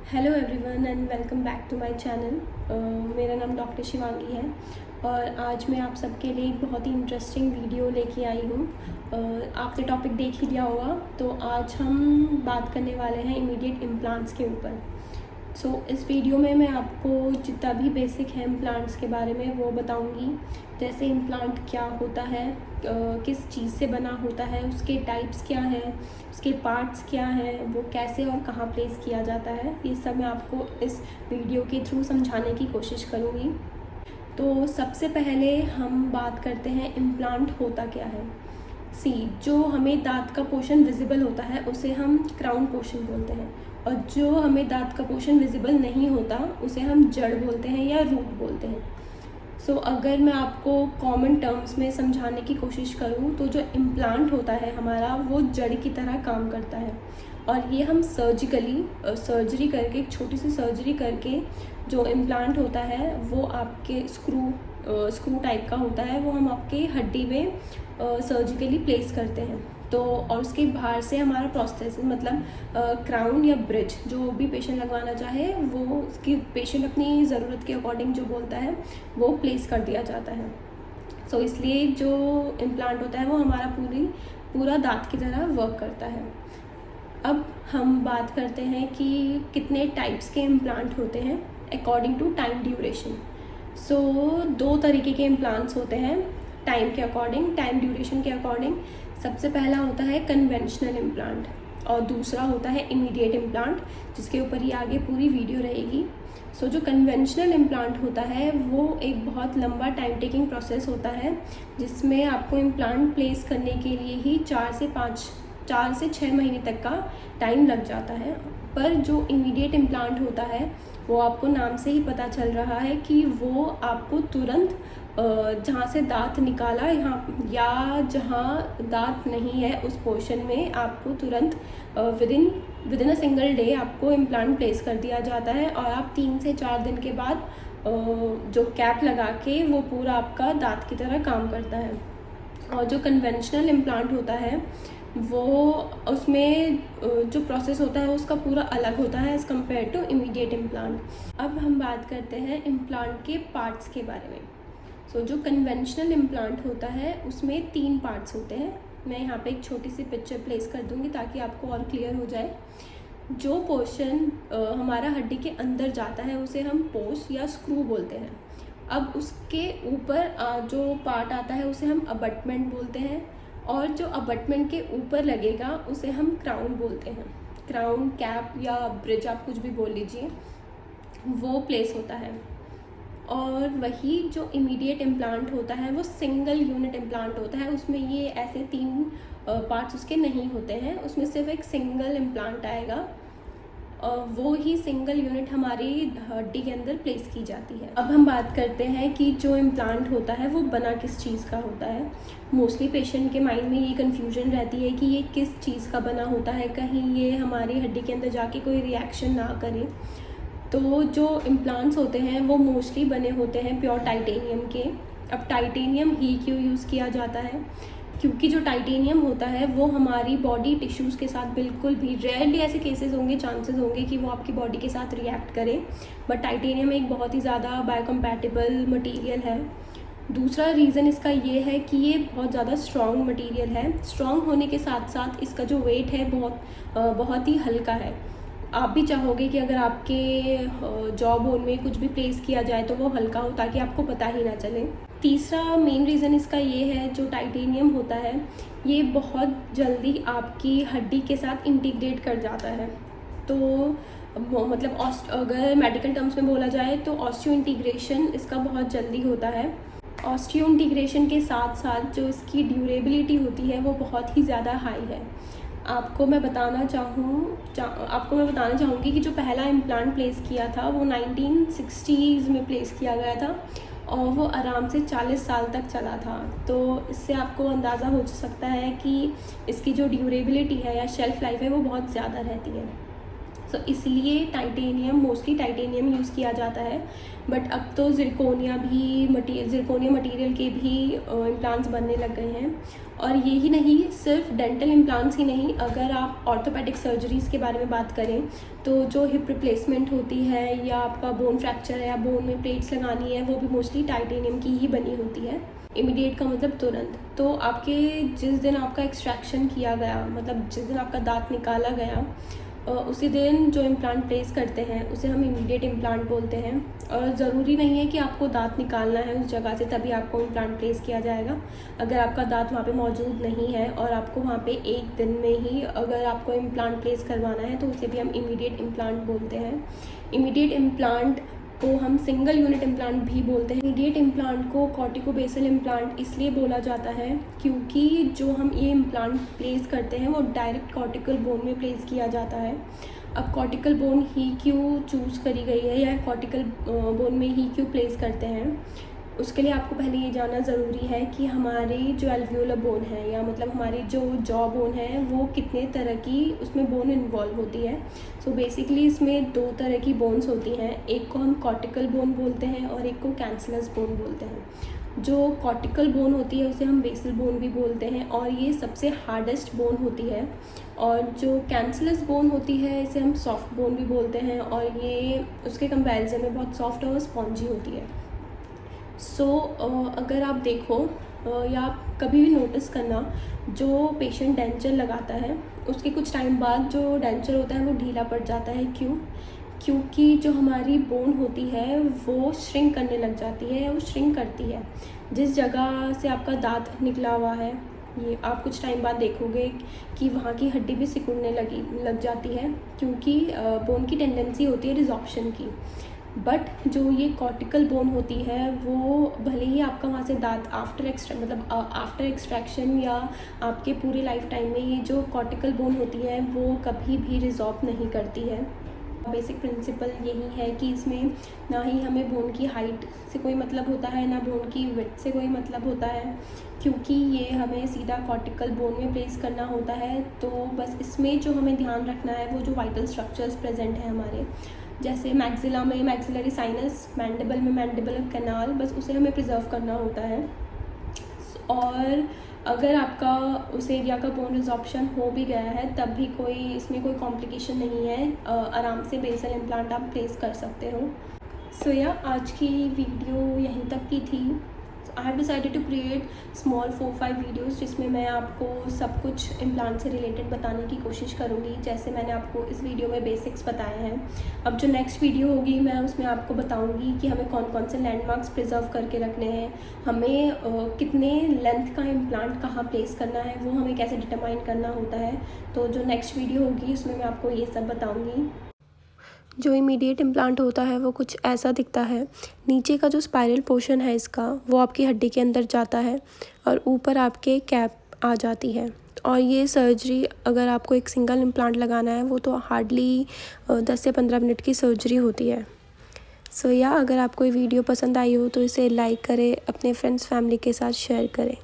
Hello everyone and welcome back to my channel. मेरा नाम doctor Shivangi है और आज मैं आप सबके लिए एक बहुत ही इंटरेस्टिंग वीडियो लेके आई हूँ। आपने टॉपिक देख ही लिया होगा, तो आज हम बात करने वाले हैं इमीडिएट इम्प्लांट्स के ऊपर। इस वीडियो में मैं आपको जितना भी बेसिक है इम्प्लांट्स के बारे में वो बताऊंगी। जैसे इम्प्लांट क्या होता है, किस चीज़ से बना होता है, उसके टाइप्स क्या हैं, उसके पार्ट्स क्या हैं, वो कैसे और कहाँ प्लेस किया जाता है, ये सब मैं आपको इस वीडियो के थ्रू समझाने की कोशिश करूँगी। तो सबसे पहले हम बात करते हैं इम्प्लांट होता क्या है। जो हमें दांत का पोर्शन विजिबल होता है उसे हम क्राउन पोर्शन बोलते हैं, और जो हमें दांत का पोर्शन विजिबल नहीं होता उसे हम जड़ बोलते हैं या रूट बोलते हैं। अगर मैं आपको कॉमन टर्म्स में समझाने की कोशिश करूँ तो जो इम्प्लांट होता है हमारा वो जड़ की तरह काम करता है, और ये हम सर्जरी करके, एक छोटी सी सर्जरी करके जो इम्प्लांट होता है वो आपके स्क्रू टाइप का होता है, वो हम आपके हड्डी में सर्जिकली प्लेस करते हैं। और उसके बाहर से हमारा प्रोस्थेसिस मतलब क्राउन या ब्रिज जो भी पेशेंट लगवाना चाहे वो उसकी पेशेंट अपनी ज़रूरत के अकॉर्डिंग जो बोलता है वो प्लेस कर दिया जाता है। इसलिए जो इम्प्लांट होता है वो हमारा पूरा दांत की तरह वर्क करता है। अब हम बात करते हैं कि कितने टाइप्स के इम्प्लांट होते हैं अकॉर्डिंग टू टाइम ड्यूरेशन। दो तरीके के इम्प्लांट्स होते हैं टाइम ड्यूरेशन के अकॉर्डिंग। सबसे पहला होता है कन्वेंशनल इम्प्लांट और दूसरा होता है इमीडिएट इम्प्लांट, जिसके ऊपर ही आगे पूरी वीडियो रहेगी। जो कन्वेंशनल इम्प्लांट होता है वो एक बहुत लंबा टाइम टेकिंग प्रोसेस होता है, जिसमें आपको इम्प्लांट प्लेस करने के लिए ही 4 से 6 महीने तक का टाइम लग जाता है। पर जो इमीडिएट इम्प्लांट होता है वो आपको नाम से ही पता चल रहा है कि वो आपको तुरंत जहाँ से दांत निकाला या जहाँ दांत नहीं है उस पोर्शन में आपको तुरंत विदिन अ सिंगल डे आपको इम्प्लांट प्लेस कर दिया जाता है, और आप 3 से 4 दिन के बाद जो कैप लगा के वो पूरा आपका दांत की तरह काम करता है। और जो कन्वेंशनल इम्प्लांट होता है वो उसमें जो प्रोसेस होता है उसका पूरा अलग होता है as compared to immediate implant. अब हम बात करते हैं इम्प्लांट के पार्ट्स के बारे में। जो कन्वेंशनल इम्प्लांट होता है उसमें 3 पार्ट्स होते हैं। मैं यहाँ पे एक छोटी सी पिक्चर प्लेस कर दूँगी ताकि आपको और क्लियर हो जाए। जो पोर्शन हमारा हड्डी के अंदर जाता है उसे हम पोस्ट या स्क्रू बोलते हैं। अब उसके ऊपर जो पार्ट आता है उसे हम अबटमेंट बोलते हैं, और जो अबटमेंट के ऊपर लगेगा उसे हम क्राउन बोलते हैं। क्राउन, कैप या ब्रिज आप कुछ भी बोल लीजिए, वो प्लेस होता है। और वही जो इमीडिएट इम्प्लांट होता है वो सिंगल यूनिट इम्प्लांट होता है। उसमें ये ऐसे 3 पार्ट्स उसके नहीं होते हैं, उसमें सिर्फ एक सिंगल इम्प्लांट आएगा, वो ही सिंगल यूनिट हमारी हड्डी के अंदर प्लेस की जाती है। अब हम बात करते हैं कि जो इम्प्लांट होता है वो बना किस चीज़ का होता है। मोस्टली पेशेंट के माइंड में ये कन्फ्यूजन रहती है कि ये किस चीज़ का बना होता है, कहीं ये हमारी हड्डी के अंदर जाके कोई रिएक्शन ना करे। जो इम्प्लांट्स होते हैं वो मोस्टली बने होते हैं प्योर टाइटेनियम के। अब टाइटेनियम ही क्यों यूज़ किया जाता है, क्योंकि जो टाइटेनियम होता है वो हमारी बॉडी टिश्यूज़ के साथ बिल्कुल भी, रेयरली ऐसे चांसेस होंगे कि वो आपकी बॉडी के साथ रिएक्ट करे, बट टाइटेनियम एक बहुत ही ज़्यादा बायोकम्पैटिबल मटीरियल है। दूसरा रीज़न इसका ये है कि ये बहुत ज़्यादा स्ट्रॉन्ग मटीरियल है। स्ट्रॉन्ग होने के साथ साथ इसका जो वेट है बहुत ही हल्का है। आप भी चाहोगे कि अगर आपके जॉ बोन में कुछ भी प्लेस किया जाए तो वो हल्का हो, ताकि आपको पता ही ना चले। तीसरा मेन रीज़न इसका ये है, जो टाइटेनियम होता है ये बहुत जल्दी आपकी हड्डी के साथ इंटीग्रेट कर जाता है। मतलब अगर मेडिकल टर्म्स में बोला जाए तो ऑस्टियो इंटीग्रेशन इसका बहुत जल्दी होता है। ऑस्टियो इंटीग्रेशन के साथ साथ जो इसकी ड्यूरेबिलिटी होती है वो बहुत ही ज़्यादा हाई है। आपको मैं बताना चाहूँगी कि जो पहला इम्प्लांट प्लेस किया था वो 1960s में प्लेस किया गया था, और वो आराम से 40 साल तक चला था। तो इससे आपको अंदाज़ा हो सकता है कि इसकी जो ड्यूरेबिलिटी है या शेल्फ़ लाइफ है वो बहुत ज़्यादा रहती है। सो इसलिए मोस्टली टाइटेनियम यूज़ किया जाता है। बट अब तो ज़िरकोनिया मटेरियल के भी इम्प्लांट्स बनने लग गए हैं। और ये ही नहीं, सिर्फ डेंटल इम्प्लांट्स ही नहीं, अगर आप ऑर्थोपेडिक सर्जरीज़ के बारे में बात करें तो जो हिप रिप्लेसमेंट होती है या आपका बोन फ्रैक्चर है या बोन में प्लेट्स लगानी है, वो भी मोस्टली टाइटेनियम की ही बनी होती है। इमीडिएट का मतलब तुरंत। तो आपके जिस दिन आपका एक्सट्रैक्शन किया गया, मतलब जिस दिन आपका दांत निकाला गया, उसी दिन जो इम्प्लांट प्लेस करते हैं उसे हम इमीडिएट इम्प्लांट बोलते हैं। और ज़रूरी नहीं है कि आपको दांत निकालना है उस जगह से तभी आपको इम्प्लांट प्लेस किया जाएगा। अगर आपका दांत वहाँ पे मौजूद नहीं है और आपको वहाँ पे एक दिन में ही अगर आपको इम्प्लांट प्लेस करवाना है तो उसे भी हम इमीडिएट इम्प्लांट बोलते हैं। इमीडिएट इम्प्लांट को हम सिंगल यूनिट इम्प्लांट भी बोलते हैं। इमीडिएट इम्प्लांट को कॉर्टिकोबेसल इम्प्लांट इसलिए बोला जाता है क्योंकि जो हम ये इम्प्लांट प्लेस करते हैं वो डायरेक्ट कॉर्टिकल बोन में प्लेस किया जाता है। अब कॉर्टिकल बोन ही क्यों चूज़ करी गई है या कॉर्टिकल बोन में ही क्यों प्लेस करते हैं, उसके लिए आपको पहले ये जानना ज़रूरी है कि हमारी जो एल्वियोलर बोन है या मतलब हमारी जो जॉ बोन है वो कितने तरह की उसमें बोन इन्वॉल्व होती है। सो बेसिकली इसमें 2 तरह की बोन्स होती हैं, एक को हम कॉर्टिकल बोन बोलते हैं और एक को कैंसलस बोन बोलते हैं। जो कॉर्टिकल बोन होती है उसे हम बेसल बोन भी बोलते हैं और ये सबसे हार्डेस्ट बोन होती है। और जो कैंसलस बोन होती है इसे हम सॉफ्ट बोन भी बोलते हैं और ये उसके कंपैरिजन में बहुत सॉफ्ट और स्पॉन्जी होती है। अगर आप देखो या आप कभी भी नोटिस करना, जो पेशेंट डेंचर लगाता है उसके कुछ टाइम बाद जो डेंचर होता है वो ढीला पड़ जाता है। क्योंकि जो हमारी बोन होती है वो श्रिंक करने लग जाती है, वो श्रिंक करती है। जिस जगह से आपका दांत निकला हुआ है ये आप कुछ टाइम बाद देखोगे कि वहाँ की हड्डी भी सिकुड़ने लग जाती है, क्योंकि बोन की टेंडेंसी होती है रिजॉर्प्शन की। बट जो ये कॉर्टिकल बोन होती है वो भले ही आपका वहाँ से दांत आफ्टर एक्सट्रैक्शन या आपके पूरे लाइफ टाइम में ये जो कॉर्टिकल बोन होती है वो कभी भी रिजॉर्ब नहीं करती है। बेसिक प्रिंसिपल यही है कि इसमें ना ही हमें बोन की हाइट से कोई मतलब होता है ना बोन की विड्थ से कोई मतलब होता है, क्योंकि ये हमें सीधा कॉर्टिकल बोन में प्लेस करना होता है। तो बस इसमें जो हमें ध्यान रखना है वो जो वाइटल स्ट्रक्चर्स प्रेजेंट हैं हमारे, जैसे मैक्सिला में मैक्सिलरी साइनस, मैंडिबल में मैंडिबुलर कैनाल, बस उसे हमें प्रिजर्व करना होता है। और अगर आपका उस एरिया का बोन रिजॉर्प्शन हो भी गया है तब भी इसमें कोई कॉम्प्लिकेशन नहीं है, आराम से बेसल इम्प्लांट आप प्लेस कर सकते हो। आज की वीडियो यहीं तक की थी। I have decided to create small 4-5 videos जिसमें मैं आपको सब कुछ इम्प्लांट से रिलेटेड बताने की कोशिश करूँगी, जैसे मैंने आपको इस वीडियो में बेसिक्स बताए हैं। अब जो नेक्स्ट वीडियो होगी मैं उसमें आपको बताऊँगी कि हमें कौन कौन से लैंडमार्क्स प्रिजर्व करके रखने हैं, हमें कितने लेंथ का इम्प्लांट कहाँ प्लेस करना है, वो हमें कैसे डिटरमाइन करना होता है। तो जो नेक्स्ट वीडियो होगी उसमें मैं आपको ये सब बताऊँगी। जो इमीडिएट इम्प्लांट होता है वो कुछ ऐसा दिखता है। नीचे का जो स्पाइरल पोर्शन है इसका वो आपकी हड्डी के अंदर जाता है और ऊपर आपके कैप आ जाती है। और ये सर्जरी अगर आपको एक सिंगल इम्प्लांट लगाना है वो तो हार्डली 10 से 15 मिनट की सर्जरी होती है। अगर आपको ये वीडियो पसंद आई हो तो इसे लाइक करें, अपने फ्रेंड्स फैमिली के साथ शेयर करें।